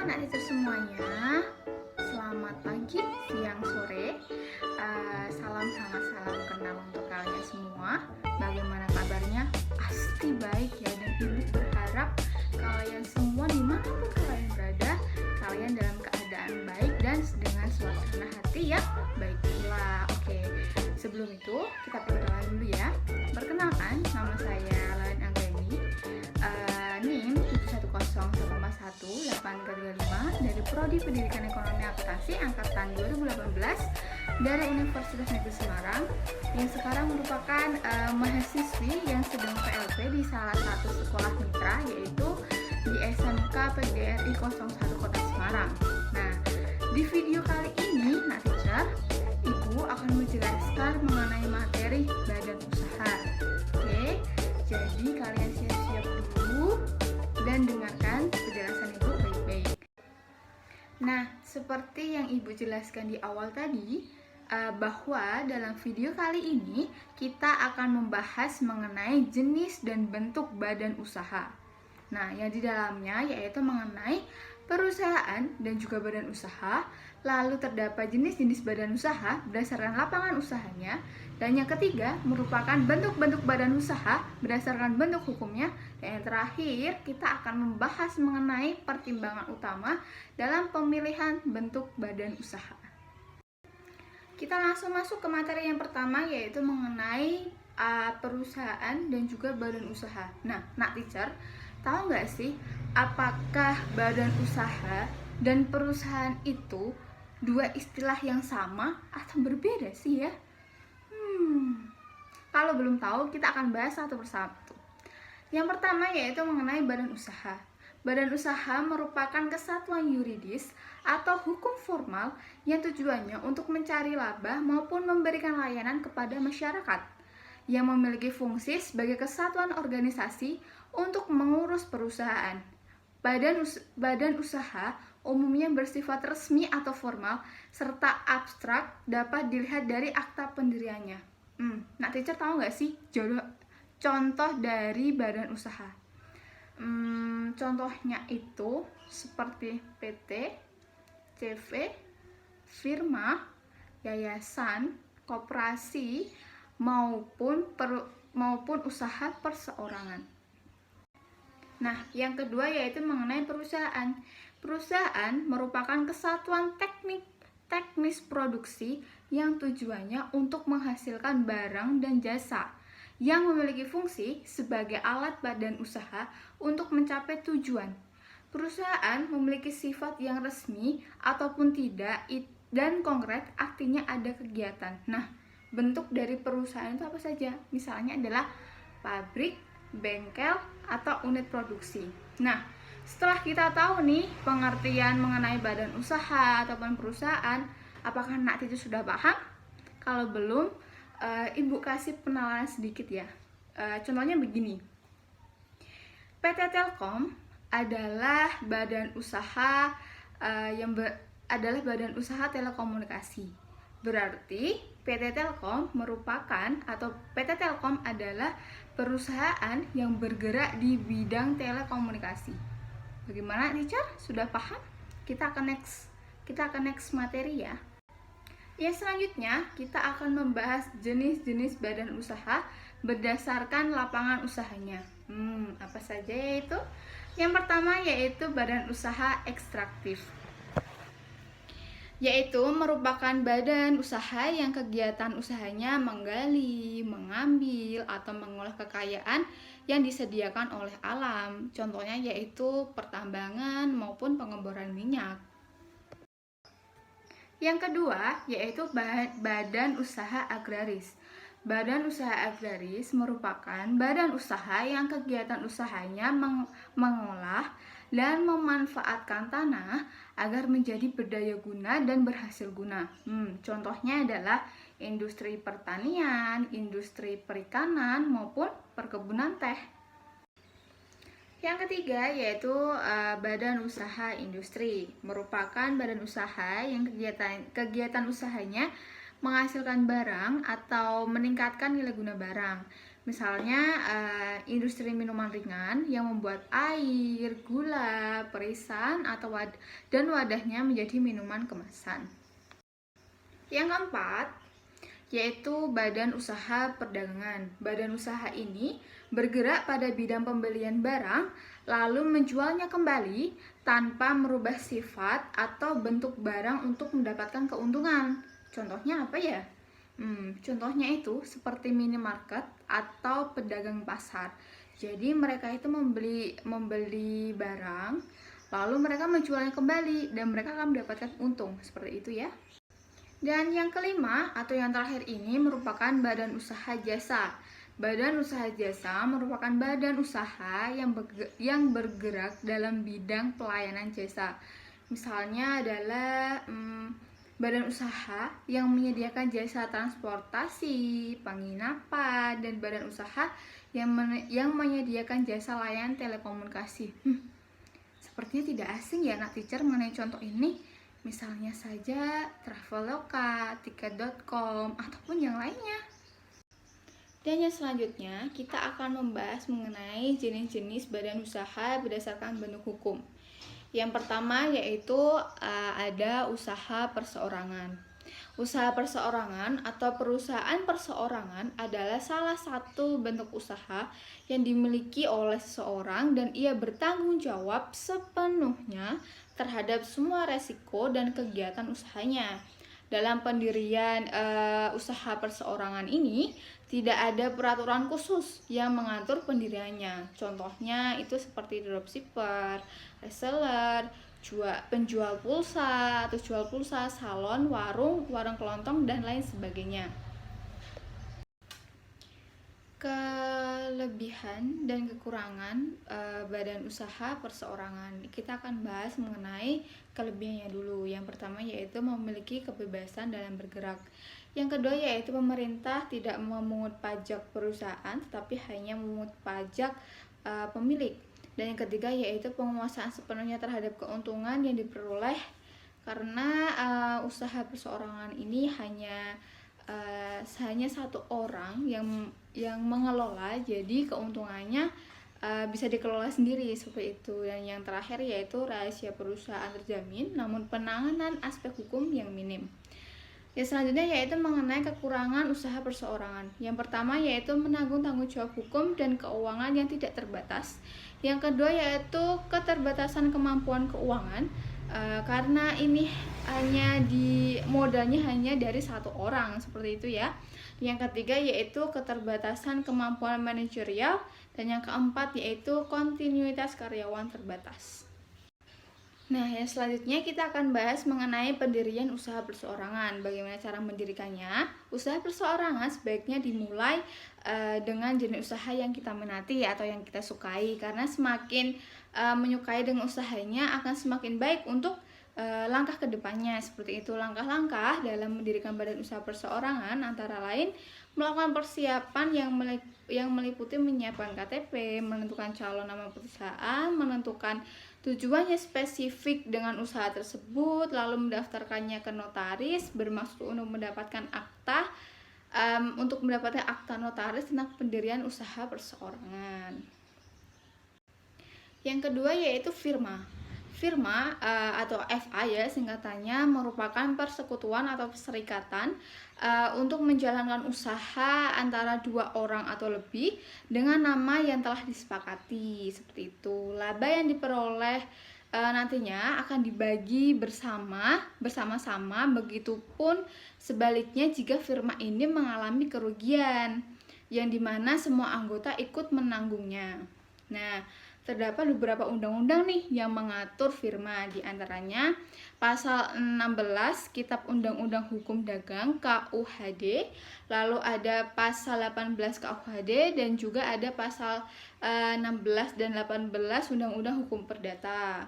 anak teacher semuanya, selamat pagi, siang, sore. Salam hangat, salam kenal untuk kalian semua. Bagaimana kabarnya? Pasti baik ya, dan ibu berharap kalian semua dimanapun kalian berada, kalian dalam keadaan baik dan dengan suasana hati yang baik pula. Oke, sebelum itu kita perkenalan dulu ya. Perkenalkan, nama saya Lain Anggreni, NIM 7101835 dari Prodi Pendidikan Ekonomi Akuntansi angkatan 2018 dari Universitas Negeri Semarang, yang sekarang merupakan mahasiswi yang sedang PLP di salah satu sekolah mitra, yaitu di SMK PGRI 01 Kota Semarang. Nah, di video kali ini, Nak Teacher, Ibu akan menjelaskan mengenai materi badan usaha. Oke, jadi kalian siap-siap dulu dan dengarkan penjelasan Ibu baik-baik. Nah, seperti yang Ibu jelaskan di awal tadi, bahwa dalam video kali ini kita akan membahas mengenai jenis dan bentuk badan usaha. Nah, yang di dalamnya yaitu mengenai perusahaan dan juga badan usaha, lalu terdapat jenis-jenis badan usaha berdasarkan lapangan usahanya, dan yang ketiga merupakan bentuk-bentuk badan usaha berdasarkan bentuk hukumnya, dan yang terakhir kita akan membahas mengenai pertimbangan utama dalam pemilihan bentuk badan usaha. Kita langsung masuk ke materi yang pertama, yaitu mengenai perusahaan dan juga badan usaha. Nah, Nak Teacher, tahu nggak sih apakah badan usaha dan perusahaan itu dua istilah yang sama atau berbeda sih ya? Kalau belum tahu, kita akan bahas satu persatu. Yang pertama yaitu mengenai badan usaha. Badan usaha merupakan kesatuan yuridis atau hukum formal yang tujuannya untuk mencari laba maupun memberikan layanan kepada masyarakat, yang memiliki fungsi sebagai kesatuan organisasi untuk mengurus perusahaan. Badan usaha umumnya bersifat resmi atau formal serta abstrak, dapat dilihat dari akta pendiriannya. Nak Teacher tahu nggak sih contoh dari badan usaha? Contohnya itu seperti PT, CV, firma, yayasan, koperasi, maupun usaha perseorangan. Nah, yang kedua yaitu mengenai perusahaan. Perusahaan merupakan kesatuan teknis produksi yang tujuannya untuk menghasilkan barang dan jasa, yang memiliki fungsi sebagai alat badan usaha untuk mencapai tujuan. Perusahaan memiliki sifat yang resmi ataupun tidak dan konkret, artinya ada kegiatan. Nah, bentuk dari perusahaan itu apa saja? Misalnya adalah pabrik, bengkel, atau unit produksi. Nah, setelah kita tahu nih pengertian mengenai badan usaha ataupun perusahaan, apakah Nak Teacher sudah paham? Kalau belum, Ibu kasih penawaran sedikit ya. Contohnya begini. PT Telkom adalah badan usaha adalah badan usaha telekomunikasi. Berarti PT Telkom PT Telkom adalah perusahaan yang bergerak di bidang telekomunikasi. Bagaimana, teacher? Sudah paham? Kita akan next materi ya. Yang selanjutnya, kita akan membahas jenis-jenis badan usaha berdasarkan lapangan usahanya. Apa saja yaitu? Yang pertama yaitu badan usaha ekstraktif, yaitu merupakan badan usaha yang kegiatan usahanya menggali, mengambil, atau mengolah kekayaan yang disediakan oleh alam. Contohnya yaitu pertambangan maupun pengeboran minyak. Yang kedua yaitu badan usaha agraris. Badan usaha agraris merupakan badan usaha yang kegiatan usahanya mengolah dan memanfaatkan tanah agar menjadi berdaya guna dan berhasil guna. Contohnya adalah industri pertanian, industri perikanan, maupun perkebunan teh. Yang ketiga yaitu badan usaha industri, merupakan badan usaha yang kegiatan usahanya menghasilkan barang atau meningkatkan nilai guna barang. Misalnya industri minuman ringan yang membuat air, gula, perisan dan wadahnya menjadi minuman kemasan. Yang keempat, yaitu badan usaha perdagangan. Badan usaha ini bergerak pada bidang pembelian barang, lalu menjualnya kembali tanpa merubah sifat atau bentuk barang untuk mendapatkan keuntungan. Contohnya apa ya? Contohnya itu seperti minimarket atau pedagang pasar. Jadi mereka itu membeli barang, lalu mereka menjualnya kembali dan mereka akan mendapatkan untung. Seperti itu ya. Dan yang kelima atau yang terakhir ini merupakan badan usaha jasa. Badan usaha jasa merupakan badan usaha yang bergerak dalam bidang pelayanan jasa. Misalnya adalah badan usaha yang menyediakan jasa transportasi, penginapan, dan badan usaha yang menyediakan jasa layanan telekomunikasi. Sepertinya tidak asing ya anak teacher mengenai contoh ini. Misalnya saja Traveloka, Tiket.com, ataupun yang lainnya. Dan yang selanjutnya, kita akan membahas mengenai jenis-jenis badan usaha berdasarkan bentuk hukum. Yang pertama yaitu ada usaha perseorangan. Usaha perseorangan atau perusahaan perseorangan adalah salah satu bentuk usaha yang dimiliki oleh seseorang dan ia bertanggung jawab sepenuhnya terhadap semua resiko dan kegiatan usahanya. Dalam pendirian usaha perseorangan ini tidak ada peraturan khusus yang mengatur pendiriannya. Contohnya itu seperti dropshipper, reseller, penjual pulsa atau jual pulsa, salon, warung kelontong, dan lain sebagainya. Kelebihan dan kekurangan badan usaha perseorangan. Kita akan bahas mengenai kelebihannya dulu. Yang pertama yaitu memiliki kebebasan dalam bergerak. Yang kedua yaitu pemerintah tidak memungut pajak perusahaan tetapi hanya memungut pajak pemilik. Dan yang ketiga yaitu penguasaan sepenuhnya terhadap keuntungan yang diperoleh karena usaha perseorangan ini hanya satu orang yang mengelola, jadi keuntungannya bisa dikelola sendiri seperti itu. Dan yang terakhir yaitu rahasia perusahaan terjamin namun penanganan aspek hukum yang minim. Yang selanjutnya yaitu mengenai kekurangan usaha perseorangan. Yang pertama yaitu menanggung tanggung jawab hukum dan keuangan yang tidak terbatas. Yang kedua yaitu keterbatasan kemampuan keuangan karena ini modalnya hanya dari satu orang seperti itu ya. Yang ketiga yaitu keterbatasan kemampuan manajerial dan yang keempat yaitu kontinuitas karyawan terbatas. Nah, yang selanjutnya kita akan bahas mengenai pendirian usaha perseorangan. Bagaimana cara mendirikannya? Usaha perseorangan sebaiknya dimulai dengan jenis usaha yang kita minati atau yang kita sukai, karena semakin menyukai dengan usahanya akan semakin baik untuk langkah kedepannya. Seperti itu, langkah-langkah dalam mendirikan badan usaha perseorangan antara lain melakukan persiapan yang meliputi menyiapkan KTP, menentukan calon nama perusahaan, menentukan tujuannya spesifik dengan usaha tersebut, lalu mendaftarkannya ke notaris bermaksud untuk mendapatkan akta notaris tentang pendirian usaha perseorangan. Yang kedua yaitu firma. Firma atau FA ya singkatannya merupakan persekutuan atau perserikatan untuk menjalankan usaha antara dua orang atau lebih dengan nama yang telah disepakati. Seperti itu. Laba yang diperoleh nantinya akan dibagi bersama-sama, begitupun sebaliknya jika firma ini mengalami kerugian yang dimana semua anggota ikut menanggungnya. Nah, terdapat beberapa undang-undang nih yang mengatur firma, diantaranya pasal 16 Kitab Undang-Undang Hukum Dagang KUHD, lalu ada pasal 18 KUHD dan juga ada pasal 16 dan 18 Undang-Undang Hukum Perdata.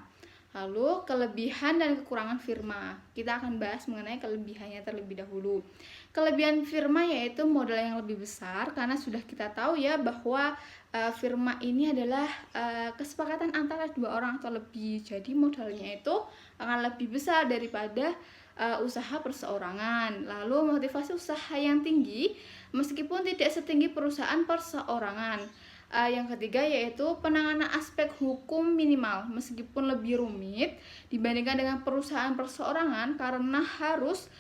Lalu kelebihan dan kekurangan firma. Kita akan bahas mengenai kelebihannya terlebih dahulu. Kelebihan firma yaitu modal yang lebih besar, karena sudah kita tahu ya bahwa firma ini adalah kesepakatan antara dua orang atau lebih. Jadi modalnya itu akan lebih besar daripada usaha perseorangan. Lalu motivasi usaha yang tinggi meskipun tidak setinggi perusahaan perseorangan. Yang ketiga yaitu penanganan aspek hukum minimal, meskipun lebih rumit dibandingkan dengan perusahaan perseorangan karena harus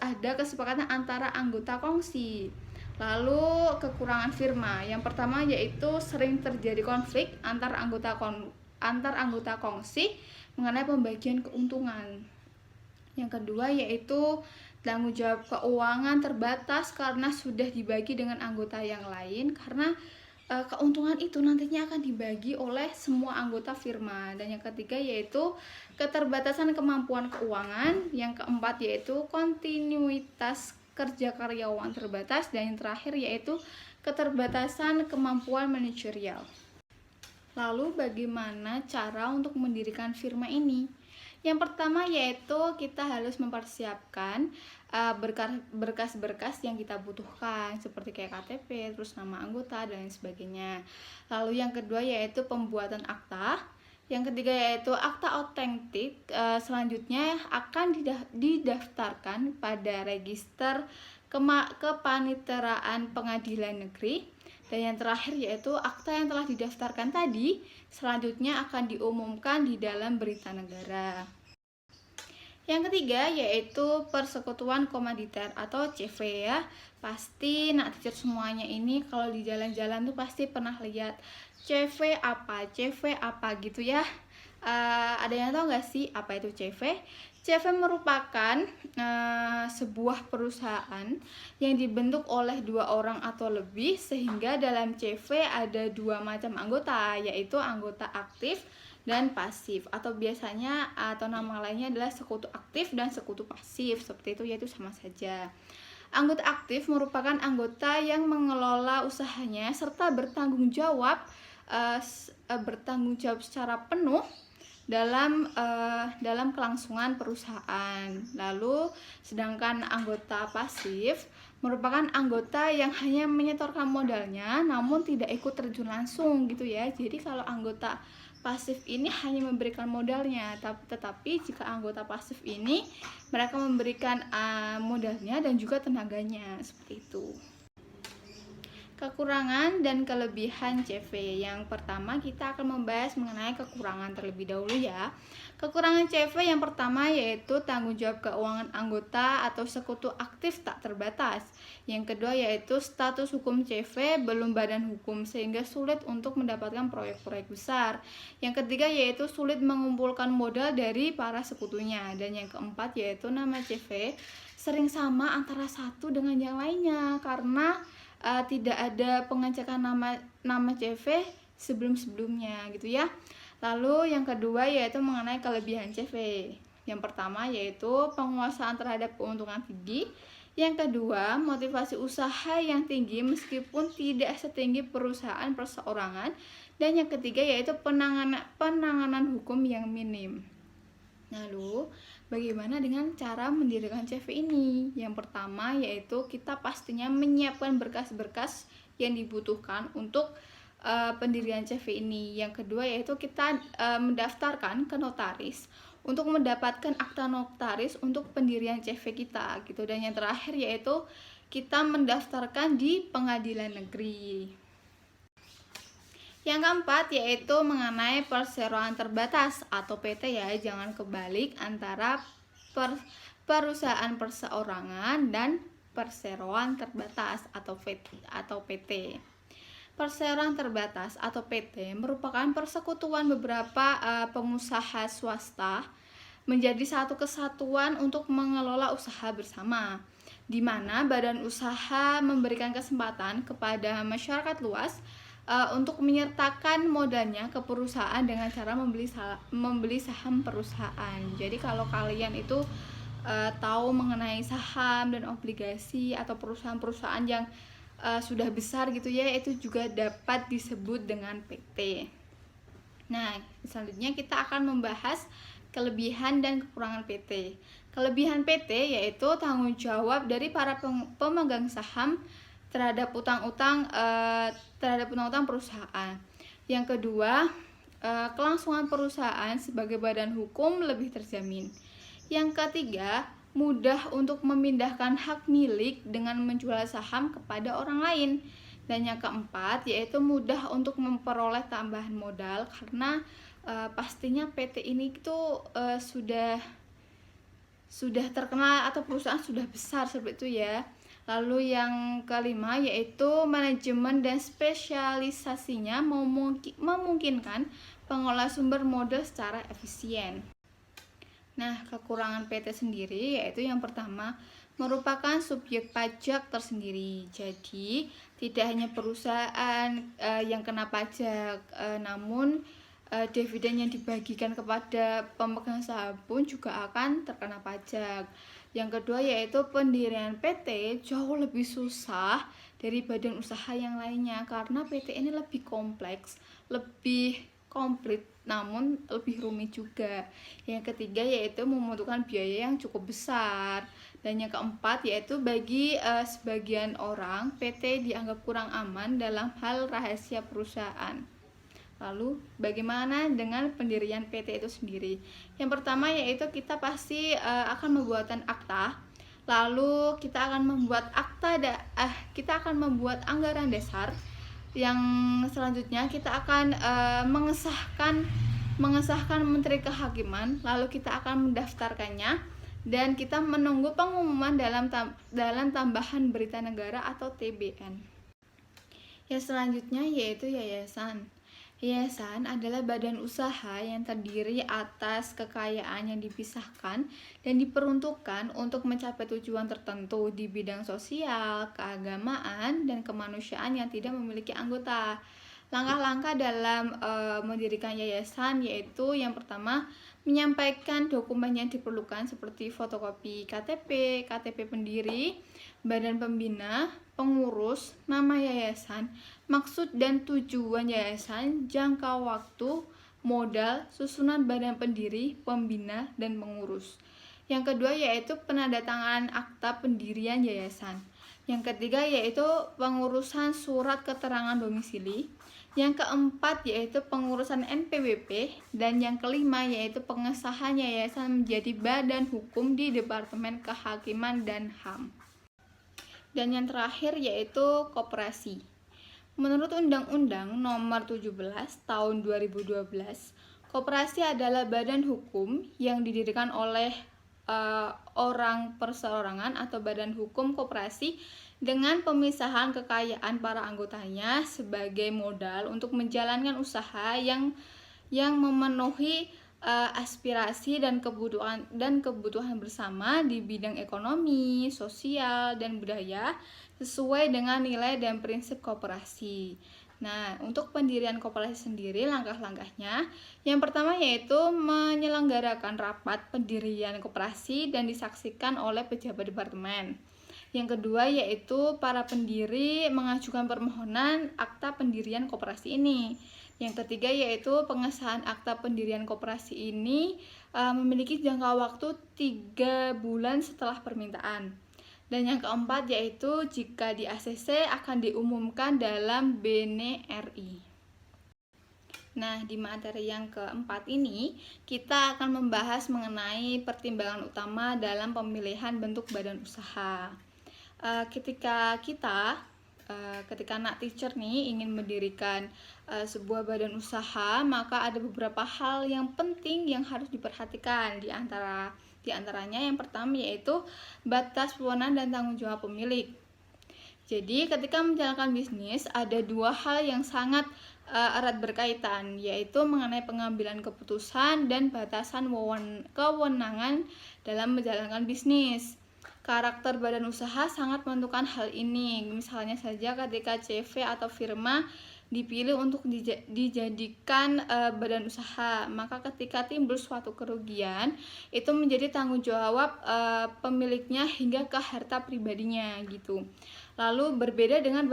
ada kesepakatan antara anggota kongsi. Lalu kekurangan firma, yang pertama yaitu sering terjadi konflik antar anggota kongsi mengenai pembagian keuntungan. Yang kedua yaitu tanggung jawab keuangan terbatas karena sudah dibagi dengan anggota yang lain, karena keuntungan itu nantinya akan dibagi oleh semua anggota firma. Dan yang ketiga yaitu keterbatasan kemampuan keuangan. Yang keempat yaitu kontinuitas kerja karyawan terbatas. Dan yang terakhir yaitu keterbatasan kemampuan manajerial. Lalu bagaimana cara untuk mendirikan firma ini? Yang pertama yaitu kita harus mempersiapkan berkas-berkas yang kita butuhkan, seperti kayak KTP, terus nama anggota dan lain sebagainya. Lalu yang kedua yaitu pembuatan akta. Yang ketiga yaitu akta otentik. Selanjutnya akan didaftarkan pada register kepaniteraan pengadilan negeri. Dan yang terakhir yaitu akta yang telah didaftarkan tadi selanjutnya akan diumumkan di dalam berita negara. Yang ketiga yaitu persekutuan komoditer atau CV ya. Pasti nak teacher semuanya ini kalau di jalan-jalan tuh pasti pernah lihat CV apa gitu ya. Ada yang tahu nggak sih apa itu CV? CV merupakan sebuah perusahaan yang dibentuk oleh 2 orang atau lebih, sehingga dalam CV ada 2 macam anggota, yaitu anggota aktif dan pasif, atau biasanya atau nama lainnya adalah sekutu aktif dan sekutu pasif, seperti itu, yaitu sama saja. Anggota aktif merupakan anggota yang mengelola usahanya serta bertanggung jawab secara penuh dalam kelangsungan perusahaan. Lalu sedangkan anggota pasif merupakan anggota yang hanya menyetorkan modalnya namun tidak ikut terjun langsung gitu ya. Jadi kalau anggota pasif ini hanya memberikan modalnya, tetapi jika anggota pasif ini mereka memberikan modalnya dan juga tenaganya, seperti itu. Kekurangan dan kelebihan CV. Yang pertama kita akan membahas mengenai kekurangan terlebih dahulu ya. Kekurangan CV yang pertama yaitu tanggung jawab keuangan anggota atau sekutu aktif tak terbatas. Yang kedua yaitu status hukum CV belum badan hukum sehingga sulit untuk mendapatkan proyek-proyek besar. Yang ketiga yaitu sulit mengumpulkan modal dari para sekutunya. Dan yang keempat yaitu nama CV sering sama antara satu dengan yang lainnya karena tidak ada pengecekan nama CV sebelum-sebelumnya gitu ya. Lalu yang kedua yaitu mengenai kelebihan CV. Yang pertama yaitu penguasaan terhadap keuntungan tinggi. Yang kedua, motivasi usaha yang tinggi meskipun tidak setinggi perusahaan perseorangan. Dan yang ketiga yaitu penanganan hukum yang minim. Lalu, bagaimana dengan cara mendirikan CV ini? Yang pertama yaitu kita pastinya menyiapkan berkas-berkas yang dibutuhkan untuk pendirian CV ini. Yang kedua yaitu kita mendaftarkan ke notaris untuk mendapatkan akta notaris untuk pendirian CV kita gitu. Dan yang terakhir yaitu kita mendaftarkan di pengadilan negeri. Yang keempat yaitu mengenai perseroan terbatas atau PT ya, jangan kebalik antara perusahaan perseorangan dan perseroan terbatas atau PT. Perseroan terbatas atau PT merupakan persekutuan beberapa pengusaha swasta menjadi satu kesatuan untuk mengelola usaha bersama, di mana badan usaha memberikan kesempatan kepada masyarakat luas untuk menyertakan modalnya ke perusahaan dengan cara membeli saham perusahaan. Jadi kalau kalian itu tahu mengenai saham dan obligasi atau perusahaan-perusahaan yang sudah besar gitu ya, itu juga dapat disebut dengan PT. Nah, selanjutnya kita akan membahas kelebihan dan kekurangan PT. Kelebihan PT yaitu tanggung jawab dari para pemegang saham terhadap utang-utang perusahaan. Yang kedua, kelangsungan perusahaan sebagai badan hukum lebih terjamin. Yang ketiga, mudah untuk memindahkan hak milik dengan menjual saham kepada orang lain. Dan yang keempat yaitu mudah untuk memperoleh tambahan modal karena pastinya PT ini itu sudah terkenal atau perusahaan sudah besar seperti itu ya. Lalu yang kelima yaitu manajemen dan spesialisasinya memungkinkan pengelola sumber modal secara efisien. Nah, kekurangan PT sendiri yaitu yang pertama merupakan subjek pajak tersendiri. Jadi, tidak hanya perusahaan yang kena pajak, namun dividen yang dibagikan kepada pemegang saham pun juga akan terkena pajak. Yang kedua yaitu pendirian PT jauh lebih susah dari badan usaha yang lainnya karena PT ini lebih kompleks, lebih komplit namun lebih rumit juga. Yang ketiga yaitu membutuhkan biaya yang cukup besar. Dan yang keempat yaitu bagi sebagian orang PT dianggap kurang aman dalam hal rahasia perusahaan. Lalu bagaimana dengan pendirian PT itu sendiri? Yang pertama yaitu kita pasti akan membuatkan akta. Lalu kita akan membuat anggaran dasar. Yang selanjutnya kita akan mengesahkan Menteri Kehakiman. Lalu kita akan mendaftarkannya dan kita menunggu pengumuman dalam tambahan berita negara atau TBN. Yang selanjutnya yaitu yayasan. Yayasan adalah badan usaha yang terdiri atas kekayaan yang dipisahkan dan diperuntukkan untuk mencapai tujuan tertentu di bidang sosial, keagamaan, dan kemanusiaan yang tidak memiliki anggota. Langkah-langkah dalam mendirikan yayasan yaitu yang pertama menyampaikan dokumen yang diperlukan seperti fotokopi KTP, KTP pendiri, badan pembina, pengurus, nama yayasan, maksud dan tujuan yayasan, jangka waktu, modal, susunan badan pendiri, pembina, dan pengurus. Yang kedua yaitu penandatanganan akta pendirian yayasan. Yang ketiga yaitu pengurusan surat keterangan domisili. Yang keempat yaitu pengurusan NPWP. Dan yang kelima yaitu pengesahan yayasan menjadi badan hukum di Departemen Kehakiman dan HAM. Dan yang terakhir yaitu koperasi. Menurut Undang-Undang Nomor 17 Tahun 2012, koperasi adalah badan hukum yang didirikan oleh orang perseorangan atau badan hukum koperasi dengan pemisahan kekayaan para anggotanya sebagai modal untuk menjalankan usaha yang memenuhi aspirasi dan kebutuhan bersama di bidang ekonomi, sosial, dan budaya sesuai dengan nilai dan prinsip koperasi. Nah, untuk pendirian koperasi sendiri langkah-langkahnya yang pertama yaitu menyelenggarakan rapat pendirian koperasi dan disaksikan oleh pejabat departemen. Yang kedua yaitu para pendiri mengajukan permohonan akta pendirian koperasi ini. Yang ketiga yaitu pengesahan akta pendirian koperasi ini memiliki jangka waktu 3 bulan setelah permintaan. Dan yang keempat yaitu jika di ACC akan diumumkan dalam BNRI. Nah, di materi yang keempat ini kita akan membahas mengenai pertimbangan utama dalam pemilihan bentuk badan usaha. Ketika anak teacher nih ingin mendirikan sebuah badan usaha, maka ada beberapa hal yang penting yang harus diperhatikan. Di antaranya yang pertama yaitu batas wewenang dan tanggung jawab pemilik. Jadi ketika menjalankan bisnis ada dua hal yang sangat erat berkaitan, yaitu mengenai pengambilan keputusan dan batasan kewenangan dalam menjalankan bisnis. Karakter badan usaha sangat menentukan hal ini. Misalnya saja ketika CV atau firma dipilih untuk dijadikan badan usaha, maka ketika timbul suatu kerugian itu menjadi tanggung jawab pemiliknya hingga ke harta pribadinya gitu. Lalu berbeda dengan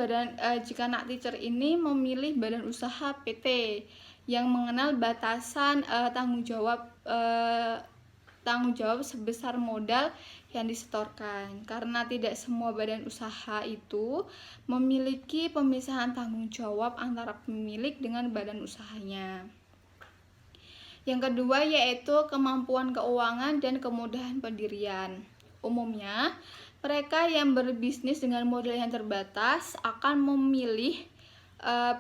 jika anak teacher ini memilih badan usaha PT yang mengenal batasan tanggung jawab sebesar modal yang disetorkan, karena tidak semua badan usaha itu memiliki pemisahan tanggung jawab antara pemilik dengan badan usahanya. Yang kedua yaitu kemampuan keuangan dan kemudahan pendirian. Umumnya, mereka yang berbisnis dengan modal yang terbatas akan memilih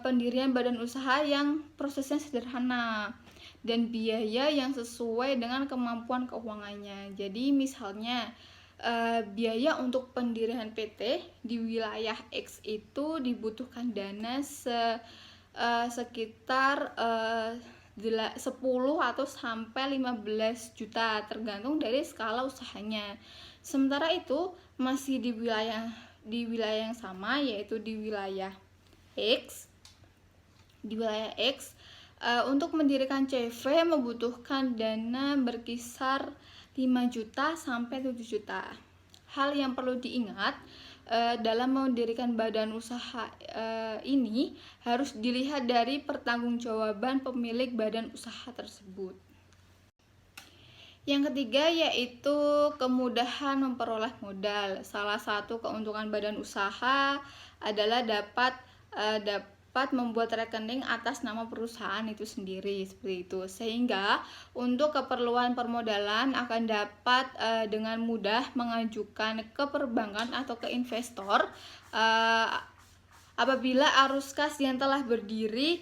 pendirian badan usaha yang prosesnya sederhana dan biaya yang sesuai dengan kemampuan keuangannya. Jadi misalnya biaya untuk pendirian PT di wilayah X itu dibutuhkan dana sekitar 10 atau sampai 15 juta tergantung dari skala usahanya. Sementara itu masih di wilayah yang sama, yaitu di wilayah X. Untuk mendirikan CV membutuhkan dana berkisar 5 juta sampai 7 juta. Hal yang perlu diingat dalam mendirikan badan usaha ini harus dilihat dari pertanggungjawaban pemilik badan usaha tersebut. Yang ketiga yaitu kemudahan memperoleh modal. Salah satu keuntungan badan usaha adalah dapat membuat rekening atas nama perusahaan itu sendiri, seperti itu. Sehingga untuk keperluan permodalan akan dapat dengan mudah mengajukan ke perbankan atau ke investor apabila arus kas yang telah berdiri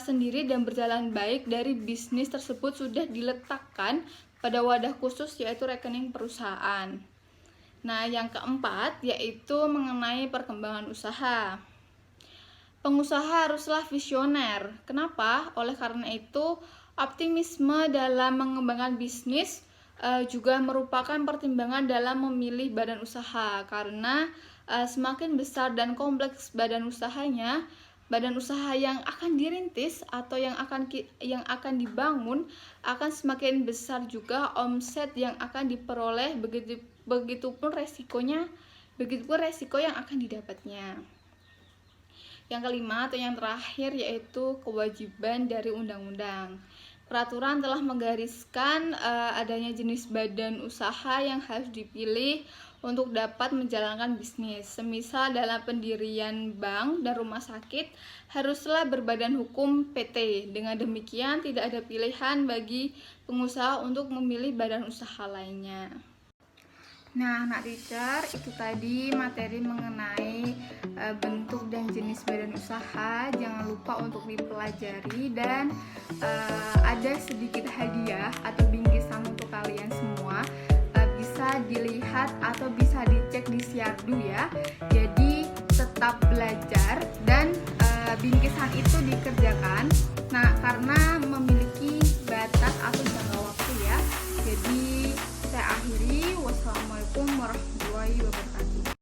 sendiri dan berjalan baik dari bisnis tersebut sudah diletakkan pada wadah khusus, yaitu rekening perusahaan. Nah, yang keempat yaitu mengenai perkembangan usaha. Pengusaha haruslah visioner. Kenapa? Oleh karena itu, optimisme dalam mengembangkan bisnis juga merupakan pertimbangan dalam memilih badan usaha, karena semakin besar dan kompleks badan usahanya, badan usaha yang akan dirintis atau yang akan dibangun akan semakin besar juga omset yang akan diperoleh, begitupun resiko yang akan didapatnya. Yang kelima atau yang terakhir yaitu kewajiban dari undang-undang. Peraturan telah menggariskan adanya jenis badan usaha yang harus dipilih untuk dapat menjalankan bisnis. Semisal dalam pendirian bank dan rumah sakit haruslah berbadan hukum PT. Dengan demikian tidak ada pilihan bagi pengusaha untuk memilih badan usaha lainnya. Nah, anak teacher, itu tadi materi mengenai bentuk dan jenis badan usaha. Jangan lupa untuk dipelajari, dan ada sedikit hadiah atau bingkisan untuk kalian semua. Bisa dilihat atau bisa dicek di Siardu ya. Jadi tetap belajar dan bingkisan itu dikerjakan. Nah, karena memiliki batas atau jangka waktu ya. Jadi saya akhiri. Wassalamualaikum warahmatullahi wabarakatuh.